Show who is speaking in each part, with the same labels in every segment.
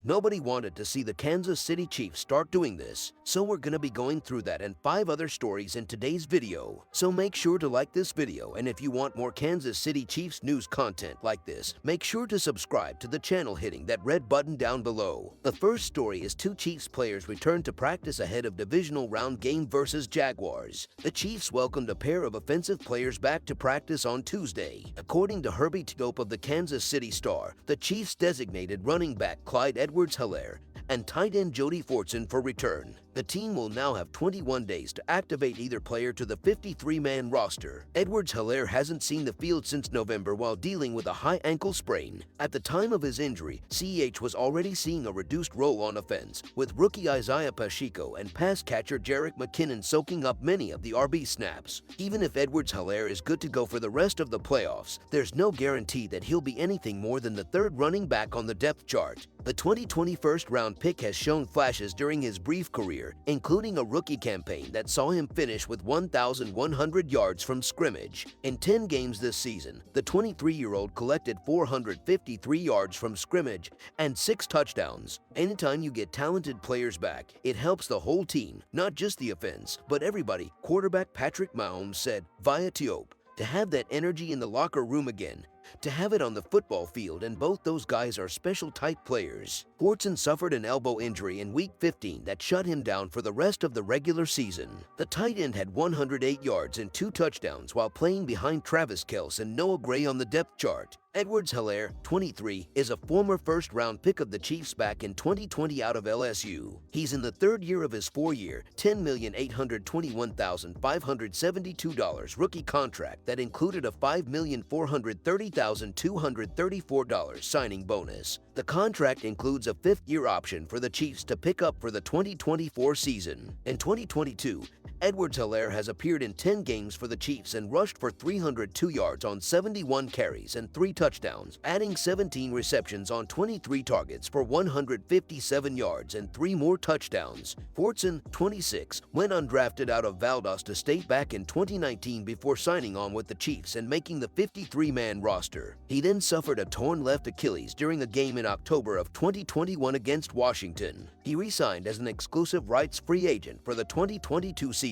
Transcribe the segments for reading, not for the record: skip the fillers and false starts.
Speaker 1: Nobody wanted to see the Kansas City Chiefs start doing this, so we're gonna be going through that and 5 other stories in today's video. So make sure to like this video, and if you want more Kansas City Chiefs news content like this, make sure to subscribe to the channel hitting that red button down below. The first story is 2 Chiefs players return to practice ahead of divisional round game versus Jaguars. The Chiefs welcomed a pair of offensive players back to practice on Tuesday. According to Herbie Tope of the Kansas City Star, the Chiefs designated running back Clyde Edwards-Helaire and tight end Jody Fortson for return. The team will now have 21 days to activate either player to the 53-man roster. Edwards-Helaire hasn't seen the field since November while dealing with a high ankle sprain. At the time of his injury, CEH was already seeing a reduced role on offense, with rookie Isaiah Pacheco and pass catcher Jerick McKinnon soaking up many of the RB snaps. Even if Edwards-Helaire is good to go for the rest of the playoffs, there's no guarantee that he'll be anything more than the third running back on the depth chart. The 2020 first-round pick has shown flashes during his brief career, including a rookie campaign that saw him finish with 1,100 yards from scrimmage. In 10 games this season, the 23-year-old collected 453 yards from scrimmage and 6 touchdowns. Anytime you get talented players back, it helps the whole team, not just the offense, but everybody, quarterback Patrick Mahomes said via Tope. To have that energy in the locker room again, to have it on the football field, and both those guys are special type players. Fortson suffered an elbow injury in Week 15 that shut him down for the rest of the regular season. The tight end had 108 yards and 2 touchdowns while playing behind Travis Kelce and Noah Gray on the depth chart. Edwards-Helaire, 23, is a former first-round pick of the Chiefs back in 2020 out of LSU. He's in the third year of his 4-year, $10,821,572 rookie contract that included a $5,430,234 signing bonus. The contract includes a 5th-year option for the Chiefs to pick up for the 2024 season. In 2022, Edwards-Helaire has appeared in 10 games for the Chiefs and rushed for 302 yards on 71 carries and 3 touchdowns, adding 17 receptions on 23 targets for 157 yards and 3 more touchdowns. Fortson, 26, went undrafted out of Valdosta State back in 2019 before signing on with the Chiefs and making the 53-man roster. He then suffered a torn left Achilles during a game in October of 2021 against Washington. He re-signed as an exclusive rights free agent for the 2022 season.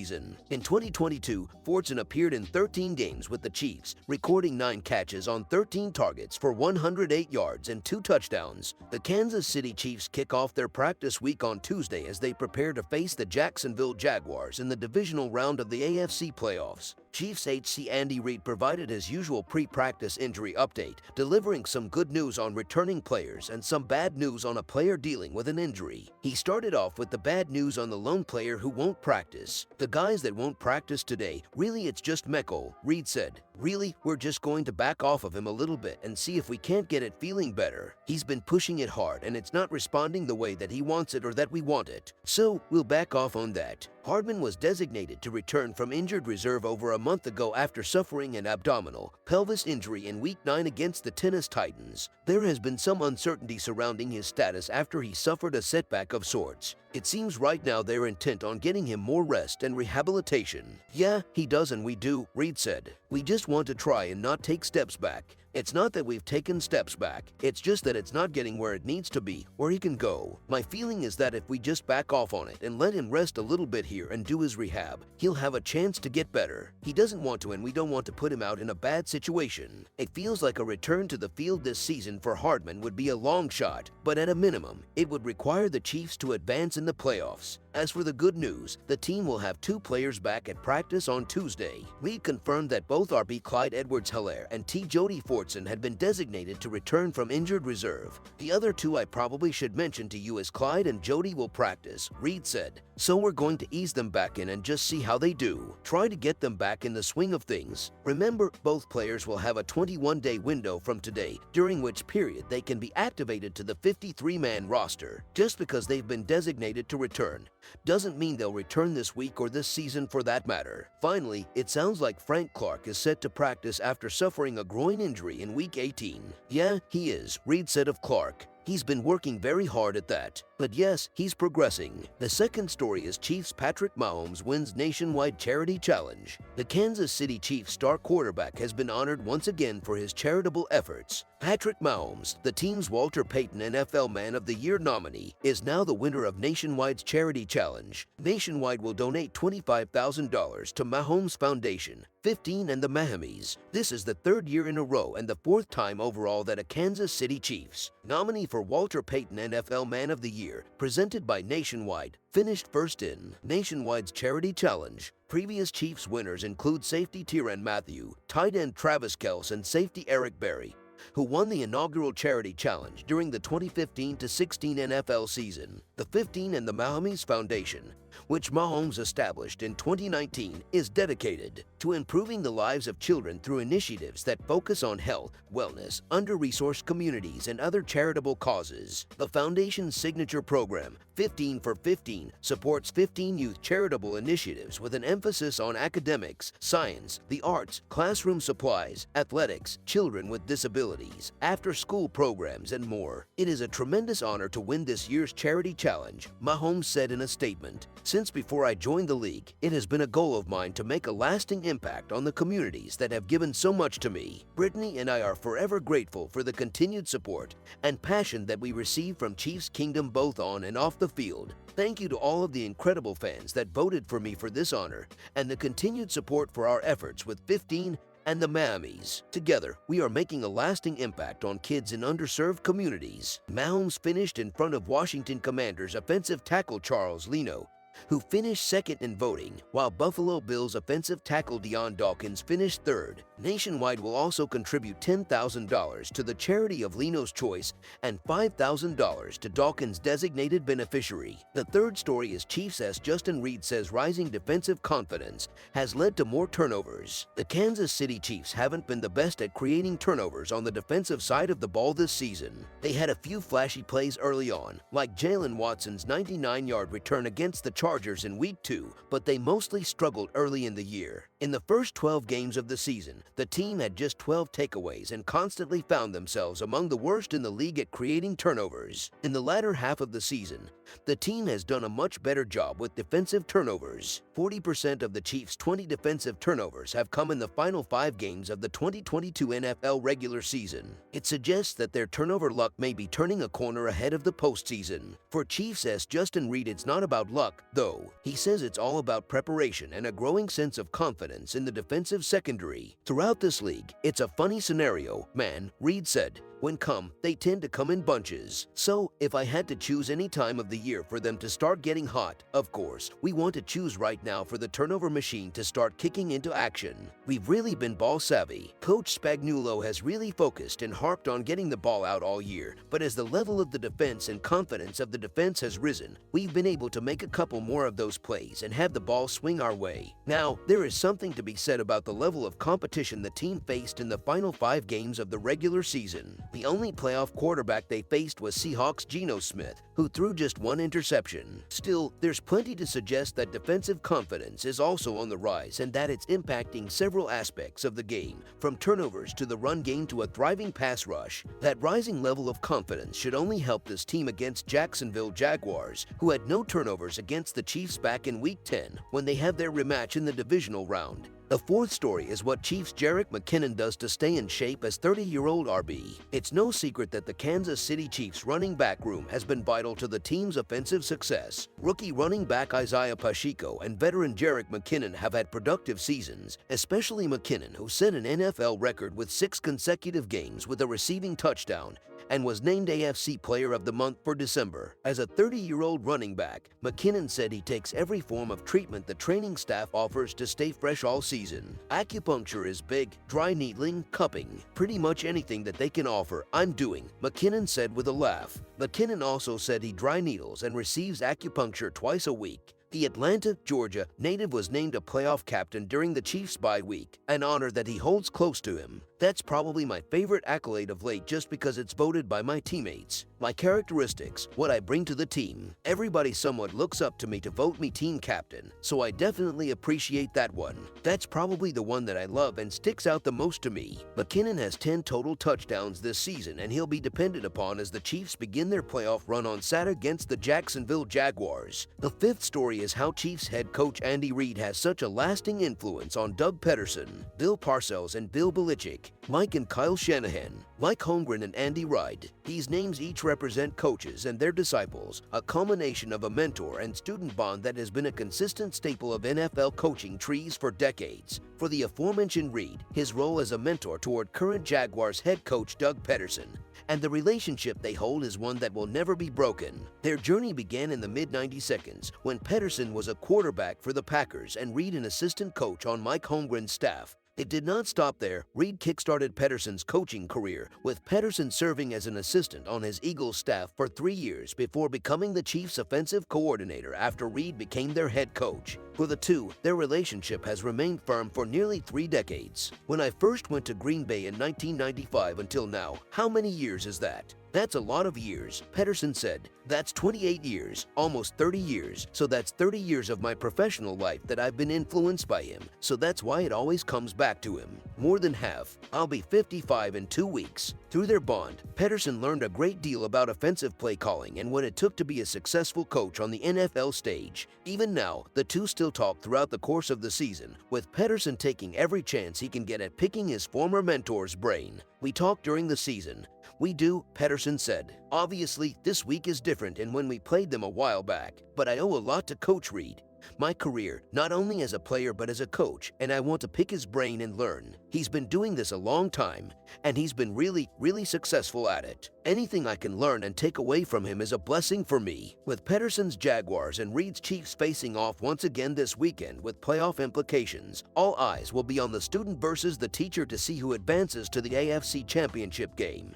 Speaker 1: In 2022, Fortson appeared in 13 games with the Chiefs, recording 9 catches on 13 targets for 108 yards and 2 touchdowns. The Kansas City Chiefs kick off their practice week on Tuesday as they prepare to face the Jacksonville Jaguars in the divisional round of the AFC playoffs. Chiefs HC Andy Reid provided his usual pre-practice injury update, delivering some good news on returning players and some bad news on a player dealing with an injury. He started off with the bad news on the lone player who won't practice. The guys that won't practice today, really it's just Mecole, Reid said. Really, we're just going to back off of him a little bit and see if we can't get it feeling better. He's been pushing it hard and it's not responding the way that he wants it or that we want it. So, we'll back off on that. Hardman was designated to return from injured reserve over a month ago after suffering an abdominal pelvis injury in Week 9 against the Tennessee Titans. There has been some uncertainty surrounding his status after he suffered a setback of sorts. It seems right now they're intent on getting him more rest and rehabilitation. Yeah, he does and we do, Reid said. We just want to try and not take steps back. It's not that we've taken steps back, it's just that it's not getting where it needs to be, where he can go. My feeling is that if we just back off on it and let him rest a little bit here and do his rehab, he'll have a chance to get better. He doesn't want to and we don't want to put him out in a bad situation. It feels like a return to the field this season for Hardman would be a long shot, but at a minimum, it would require the Chiefs to advance in the playoffs. As for the good news, the team will have 2 players back at practice on Tuesday. Reid confirmed that both RB Clyde Edwards-Helaire and T. Jody Fortson had been designated to return from injured reserve. The other 2 I probably should mention to you as Clyde and Jody will practice, Reid said. So we're going to ease them back in and just see how they do. Try to get them back in the swing of things. Remember, both players will have a 21-day window from today, during which period they can be activated to the 53-man roster. Just because they've been designated to return doesn't mean they'll return this week or this season for that matter. Finally, it sounds like Frank Clark is set to practice after suffering a groin injury in Week 18. Yeah, he is, Reid said of Clark. He's been working very hard at that. But yes, he's progressing. The second story is Chiefs Patrick Mahomes wins nationwide charity challenge. The Kansas City Chiefs star quarterback has been honored once again for his charitable efforts. Patrick Mahomes, the team's Walter Payton NFL Man of the Year nominee, is now the winner of Nationwide's charity challenge. Nationwide will donate $25,000 to Mahomes Foundation, 15 and the Mahomes. This is the third year in a row and the fourth time overall that a Kansas City Chiefs nominee for Walter Payton NFL Man of the Year, presented by Nationwide, finished first in Nationwide's charity challenge. Previous Chiefs winners include safety Tyrann Mathieu, tight end Travis Kelce, and safety Eric Berry, who won the inaugural charity challenge during the 2015-16 NFL season. The 15 and the Mahomes Foundation, which Mahomes established in 2019, is dedicated to improving the lives of children through initiatives that focus on health, wellness, under-resourced communities, and other charitable causes. The Foundation's signature program, 15 for 15, supports 15 youth charitable initiatives with an emphasis on academics, science, the arts, classroom supplies, athletics, children with disabilities, after-school programs, and more. It is a tremendous honor to win this year's charity challenge, Mahomes said in a statement. Since before I joined the league, it has been a goal of mine to make a lasting impact on the communities that have given so much to me. Brittany and I are forever grateful for the continued support and passion that we receive from Chiefs Kingdom both on and off the field. Thank you to all of the incredible fans that voted for me for this honor and the continued support for our efforts with 15 and the Mahomes. Together, we are making a lasting impact on kids in underserved communities. Mahomes finished in front of Washington Commanders offensive tackle Charles Leno, who finished second in voting, while Buffalo Bills offensive tackle Deion Dawkins finished third. Nationwide will also contribute $10,000 to the charity of Leno's choice and $5,000 to Dawkins' designated beneficiary. The third story is Chiefs' Justin Reid says rising defensive confidence has led to more turnovers. The Kansas City Chiefs haven't been the best at creating turnovers on the defensive side of the ball this season. They had a few flashy plays early on, like Jalen Watson's 99-yard return against the Chargers in Week 2, but they mostly struggled early in the year. In the first 12 games of the season, the team had just 12 takeaways and constantly found themselves among the worst in the league at creating turnovers. In the latter half of the season, the team has done a much better job with defensive turnovers. 40% of the Chiefs' 20 defensive turnovers have come in the final 5 games of the 2022 NFL regular season. It suggests that their turnover luck may be turning a corner ahead of the postseason. For Chiefs' Justin Reid, it's not about luck, though. He says it's all about preparation and a growing sense of confidence in the defensive secondary. Throughout this league, it's a funny scenario, man, Reid said. When they tend to come in bunches. So, if I had to choose any time of the year for them to start getting hot, of course, we want to choose right now for the turnover machine to start kicking into action. We've really been ball savvy. Coach Spagnuolo has really focused and harped on getting the ball out all year, but as the level of the defense and confidence of the defense has risen, we've been able to make a couple more of those plays and have the ball swing our way. Now, there is something to be said about the level of competition the team faced in the final 5 games of the regular season. The only playoff quarterback they faced was Seahawks' Geno Smith, who threw just 1 interception. Still, there's plenty to suggest that defensive confidence is also on the rise and that it's impacting several aspects of the game, from turnovers to the run game to a thriving pass rush. That rising level of confidence should only help this team against Jacksonville Jaguars, who had no turnovers against the Chiefs back in Week 10 when they have their rematch in the divisional round. The fourth story is what Chiefs' Jerick McKinnon does to stay in shape as 30-year-old RB. It's no secret that the Kansas City Chiefs running back room has been vital to the team's offensive success. Rookie running back Isaiah Pacheco and veteran Jerick McKinnon have had productive seasons, especially McKinnon, who set an NFL record with 6 consecutive games with a receiving touchdown and was named AFC Player of the Month for December. As a 30-year-old running back, McKinnon said he takes every form of treatment the training staff offers to stay fresh all season. Acupuncture is big, dry needling, cupping, pretty much anything that they can offer, I'm doing, McKinnon said with a laugh. McKinnon also said he dry needles and receives acupuncture twice a week. The Atlanta, Georgia native was named a playoff captain during the Chiefs' bye week, an honor that he holds close to him. That's probably my favorite accolade of late just because it's voted by my teammates. My characteristics, what I bring to the team. Everybody somewhat looks up to me to vote me team captain, so I definitely appreciate that one. That's probably the one that I love and sticks out the most to me. McKinnon has 10 total touchdowns this season, and he'll be depended upon as the Chiefs begin their playoff run on Saturday against the Jacksonville Jaguars. The fifth story is how Chiefs head coach Andy Reid has such a lasting influence on Doug Pederson, Bill Parcells and Bill Belichick, Mike and Kyle Shanahan, Mike Holmgren and Andy Reid. These names each represent coaches and their disciples, a culmination of a mentor and student bond that has been a consistent staple of NFL coaching trees for decades. For the aforementioned Reid, his role as a mentor toward current Jaguars head coach Doug Pederson, and the relationship they hold is one that will never be broken. Their journey began in the mid-92s when Pederson was a quarterback for the Packers and Reid an assistant coach on Mike Holmgren's staff. It did not stop there. Reid kickstarted Pederson's coaching career, with Pederson serving as an assistant on his Eagles staff for 3 years before becoming the Chiefs' offensive coordinator after Reid became their head coach. For the two, their relationship has remained firm for nearly 3 decades. When I first went to Green Bay in 1995 until now, how many years is that? That's a lot of years, Pederson said. That's 28 years, almost 30 years. So that's 30 years of my professional life that I've been influenced by him. So that's why it always comes back to him. More than half. I'll be 55 in 2 weeks. Through their bond, Pederson learned a great deal about offensive play calling and what it took to be a successful coach on the NFL stage. Even now, the two still talk throughout the course of the season, with Pederson taking every chance he can get at picking his former mentor's brain. We talk during the season. We do, Pederson said. Obviously, this week is different than when we played them a while back, but I owe a lot to Coach Reid. My career, not only as a player but as a coach, and I want to pick his brain and learn. He's been doing this a long time, and he's been really successful at it. Anything I can learn and take away from him is a blessing for me. With Pederson's Jaguars and Reid's Chiefs facing off once again this weekend with playoff implications, all eyes will be on the student versus the teacher to see who advances to the AFC Championship game.